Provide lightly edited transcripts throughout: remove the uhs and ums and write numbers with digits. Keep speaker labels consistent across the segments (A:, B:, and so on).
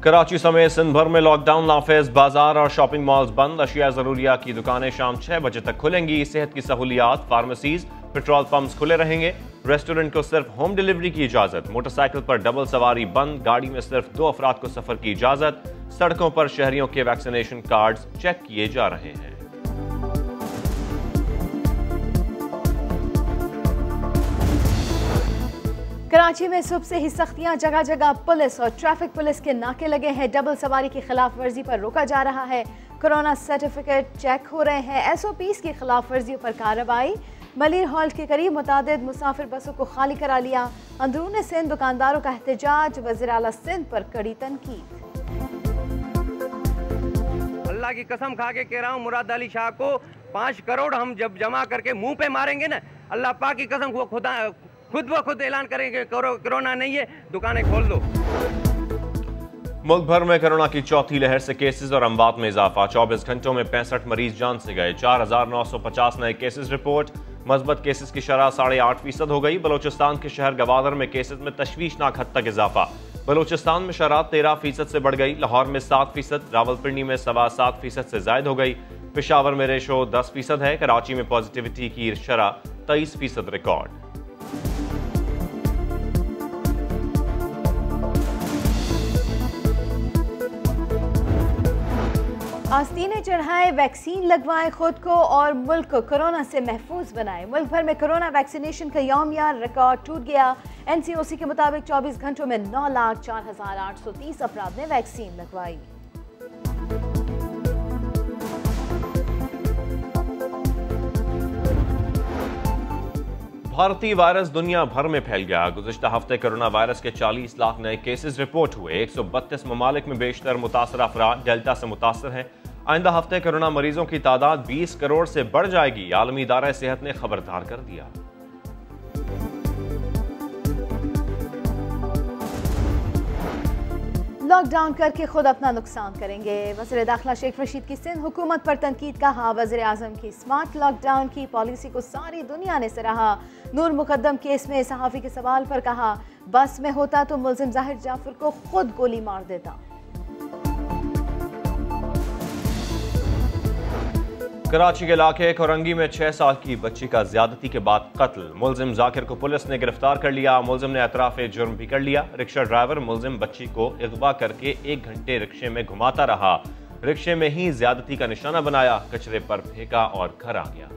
A: कराची समेत सिंध भर में लॉकडाउन नाफिज, बाजार और शॉपिंग मॉल्स बंद। अशिया जरूरिया की दुकानें शाम 6 बजे तक खुलेंगी। सेहत की सहूलियात, फार्मेसीज, पेट्रोल पंप्स खुले रहेंगे। रेस्टोरेंट को सिर्फ होम डिलीवरी की इजाजत। मोटरसाइकिल पर डबल सवारी बंद। गाड़ी में सिर्फ 2 अफराद को सफर की इजाजत। सड़कों पर शहरियों के वैक्सीनेशन कार्ड्स चेक किए जा रहे हैं।
B: कराची में सुबह से ही सख्तियां, जगह जगह पुलिस और ट्रैफिक पुलिस के नाके लगे हैं। डबल सवारी की खिलाफ वर्जी पर रोका जा रहा है। कोरोना सर्टिफिकेट चेक हो रहे हैं। SOPs की खिलाफ वर्जियों पर कार्रवाई। मलिर हॉल के करीब मुतादिद मुसाफिर बसों को खाली करा लिया। अंदरून सिंध दुकानदारों का एहतजाज। वज़ीर आला सिंध पर कड़ी तनकीद।
C: अल्लाह की कसम खा के कह रहा हूँ, मुराद अली शाह को 5 करोड़ हम जब जमा करके मुंह पे मारेंगे ना, अल्लाह पाक की कसम, वो खुद ब खुद ऐलान करेंगे कोरोना नहीं है, दुकानें खोल दो।
A: मुल्क भर में कोरोना की चौथी लहर से केसेस और अमवात में इजाफा। 24 घंटों में 65 मरीज जान से गए। 4950 नए केसेस रिपोर्ट। मस्बत केसेस की शरह 8.5% हो गई। बलोचिस्तान के शहर गवादर में केसेस में तशवीशनाक हद तक इजाफा। बलोचिस्तान में शरह 13% से बढ़ गई। लाहौर में 7%, रावलपिंडी में 7.25% से जायद हो गई। पेशावर में रेशो 10% है। कराची में पॉजिटिविटी की शरह 23% रिकॉर्ड।
B: आस्तीने चढ़ाएं, वैक्सीन लगवाएं खुद को और मुल्क को कोरोना से महफूज बनाएं। मुल्क भर में कोरोना वैक्सीनेशन का यौमिया रिकॉर्ड टूट गया। NCOC के मुताबिक 24 घंटों में 9,04,830 अफराद ने वैक्सीन लगवाई।
A: भारतीय वायरस दुनिया भर में फैल गया। गुज़िश्ता हफ्ते कोरोना वायरस के 40 लाख नए केसेस रिपोर्ट हुए। 132 ममालिक में बेशतर मुतासर अफराद डेल्टा से मुतासर हैं। आइंदा हफ्ते कोरोना मरीजों की तादाद 20 करोड़ से बढ़ जाएगी। आलमी इदारा सेहत ने खबरदार कर दिया।
B: लॉकडाउन करके खुद अपना नुकसान करेंगे। वज़ीर दाखिला शेख रशीद की सिंध हुकूमत पर तनकीद। कहा, वज़ीर आज़म की स्मार्ट लॉकडाउन की पॉलिसी को सारी दुनिया ने सराहा। नूर मुकद्दम केस में सहाफ़ी के सवाल पर कहा, बस में होता तो मुल्ज़िम ज़ाहिर जाफर को खुद गोली मार देता।
A: कराची के इलाके कोरंगी में 6 साल की बच्ची का ज्यादती के बाद कत्ल। मुल्जिम जाकिर को पुलिस ने गिरफ्तार कर लिया। मुल्जिम ने एतराफ़ जुर्म भी कर लिया। रिक्शा ड्राइवर मुल्जिम बच्ची को अगवा करके 1 घंटे रिक्शे में घुमाता रहा। रिक्शे में ही ज्यादती का निशाना बनाया, कचरे पर फेंका और घर आ गया।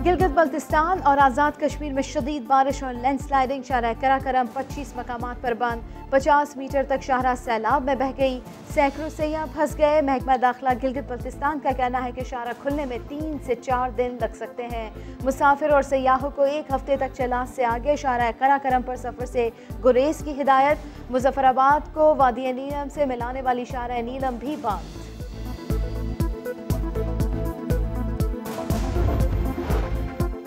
B: गिलगित बल्तिस्तान और आज़ाद कश्मीर में शदीद बारिश और लैंडस्लाइडिंग। शाहराह कराकरम 25 मकामात पर बंद। 50 मीटर तक शाहराह सैलाब में बह गई। सैकड़ों सैयाह फंस गए। महकमा दाखिला गिलगित बल्तिस्तान का कहना है कि शाहराह खुलने में 3 से 4 दिन लग सकते हैं। मुसाफिर और सयाहों को 1 हफ्ते तक चलान से आगे शाहराह कराकरम पर सफर से गुरेज की हिदायत। मुजफ्फराबाद को वादी नीलम से मिलाने वाली शाहराह नीलम भी बंद।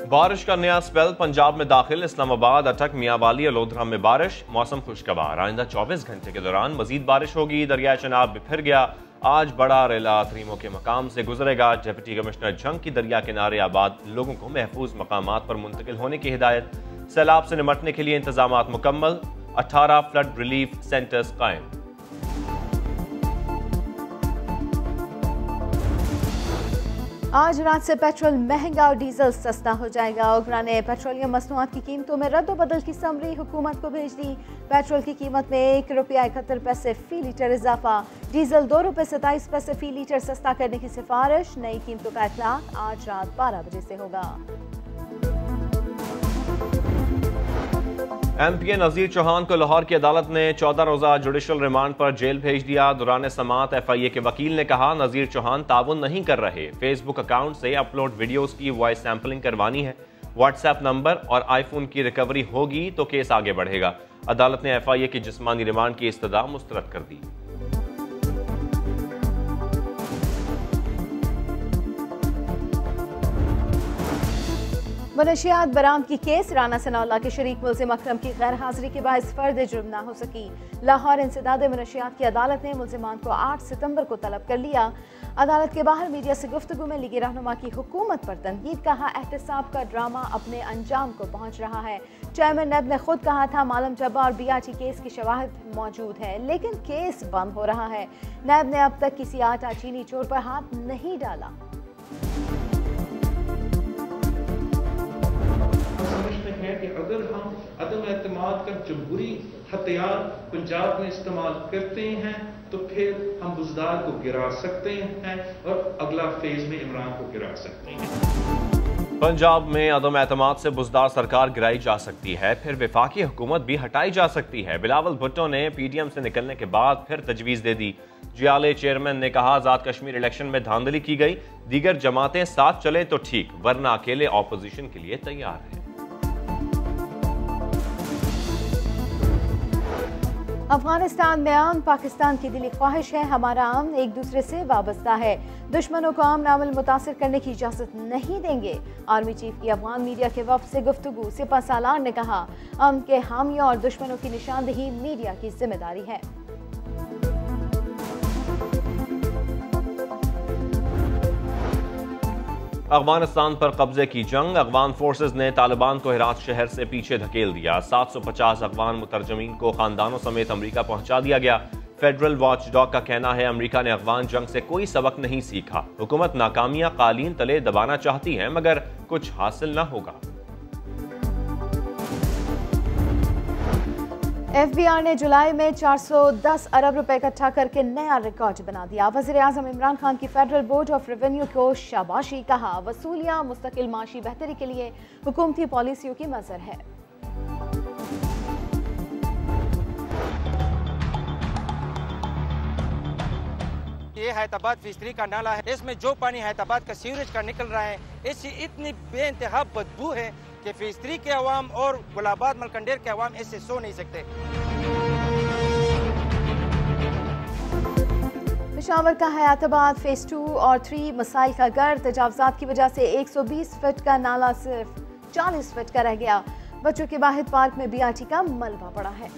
A: बारिश का नया स्पेल पंजाब में दाखिल। इस्लामाबाद, अटक, मियांवाली और लोधरा में बारिश। मौसम खुशगवार। आइंदा 24 घंटे के दौरान मजीद बारिश होगी। दरिया चनाब बिफर गया। आज बड़ा रेला तरीमों के मकाम से गुजरेगा। डिप्टी कमिश्नर जंग की दरिया किनारे आबाद लोगों को महफूज मकामात पर मुंतकिल होने की हिदायत। सैलाब से निमटने के लिए इंतजामात मुकम्मल। 18 फ्लड रिलीफ सेंटर्स कायम।
B: आज रात से पेट्रोल महंगा और डीजल सस्ता हो जाएगा। ओगरा ने पेट्रोलियम मसनूआत की कीमतों में रद्द-ओ-बदल की समरी हुकूमत को भेज दी। पेट्रोल की कीमत में ₹1.71 फी लीटर इजाफा। डीजल ₹2.27 फी लीटर सस्ता करने की सिफारिश। नई कीमतों का इतलाक आज रात 12 बजे से होगा।
A: MPA नज़ीर चौहान को लाहौर की अदालत ने 14 रोज़ा जुडिशल रिमांड पर जेल भेज दिया। दौरान समाअत FIA के वकील ने कहा, नज़ीर चौहान ताउन नहीं कर रहे। फेसबुक अकाउंट से अपलोड वीडियोस की वॉइस सैंपलिंग करवानी है। व्हाट्सएप नंबर और आईफोन की रिकवरी होगी तो केस आगे बढ़ेगा। अदालत ने FIA की जिस्मानी रिमांड की इस्तदा मुस्तरद कर दी।
B: मनशियात बरामदगी केस राना सनाउल्लाह के शरीक मुल्जिम अकरम की गैर हाजिरी के बायस फर्द जुर्म न हो सकी। लाहौर इंसदाद मनशियात की अदालत ने मुल्जिमान को 8 सितंबर को तलब कर लिया। अदालत के बाहर मीडिया से गुफ्तगू में लीगी रहनुमा की हुकूमत पर तनकीद, कहा एहतसाब का ड्रामा अपने अंजाम को पहुंच रहा है। चेयरमैन नैब ने खुद कहा था मालम जब्बा और BRT केस की शवाहिद मौजूद है, लेकिन केस बंद हो रहा है। नैब ने अब तक किसी आटा चीनी चोर पर हाथ नहीं डाला।
D: है कि अगर हम अदम एतमाद का जमहूरी हथियार पंजाब में इस्तेमाल करते हैं तो फिर हम बुज़दार को गिरा सकते हैं और अगला फेज में इमरान को गिरा सकते हैं।
A: पंजाब में अदम एतमाद से बुज़दार सरकार गिराई जा सकती है, फिर वफाकी हुकूमत भी हटाई जा सकती है। बिलावल भुट्टो ने PDM से निकलने के बाद फिर तजवीज़ दे दी। जियाले चेयरमैन ने कहा आज़ाद कश्मीर इलेक्शन में धांधली की गई, दीगर जमातें साथ चले तो ठीक, वरना अकेले ऑपोजिशन के लिए तैयार है।
B: अफगानिस्तान में अमन पाकिस्तान की दिली ख्वाहिश है। हमारा अमन एक दूसरे से वाबस्ता है। दुश्मनों को अमन अमल मुतासिर करने की इजाजत नहीं देंगे। आर्मी चीफ की अफगान मीडिया के वफ्द से गुफ्तगू। सिपा सालार ने कहा अमन के हामियों और दुश्मनों की निशानदेही मीडिया की जिम्मेदारी है।
A: अफगानिस्तान पर कब्जे की जंग। अफगान फोर्सेज ने तालिबान को हेरात शहर से पीछे धकेल दिया। 750 अफगान मुतरजमीन को खानदानों समेत अमेरिका पहुंचा दिया गया। फेडरल वॉच डॉग का कहना है अमेरिका ने अफगान जंग से कोई सबक नहीं सीखा। हुकूमत नाकामियां कालीन तले दबाना चाहती है मगर कुछ हासिल न होगा।
B: FBR ने जुलाई में 410 अरब रुपए इकट्ठा करके नया रिकॉर्ड बना दिया। वज़ीर आज़म इमरान खान की फेडरल बोर्ड ऑफ रेवेन्यू को शाबाशी, कहा वसूलियां मुस्तकिल माशी बेहतरी के लिए हुकूमती पॉलिसियों की मज़र है।
E: ये हैदराबाद फिशरी का नाला है, इसमें जो पानी हैदराबाद का सीवरेज का निकल रहा है, इससे इतनी बेइंतहा बदबू है कि फिशरी के अवाम और गुलाबाद मलकंडेर के अवाम इससे सो नहीं सकते।
B: पेशावर का हयाताबाद फेज 2 और 3 मसाइल का घर। तजावजात की वजह से 120 फीट का नाला सिर्फ 40 फीट का रह गया। बच्चों के वाहिद पार्क में BRT का मलबा पड़ा है।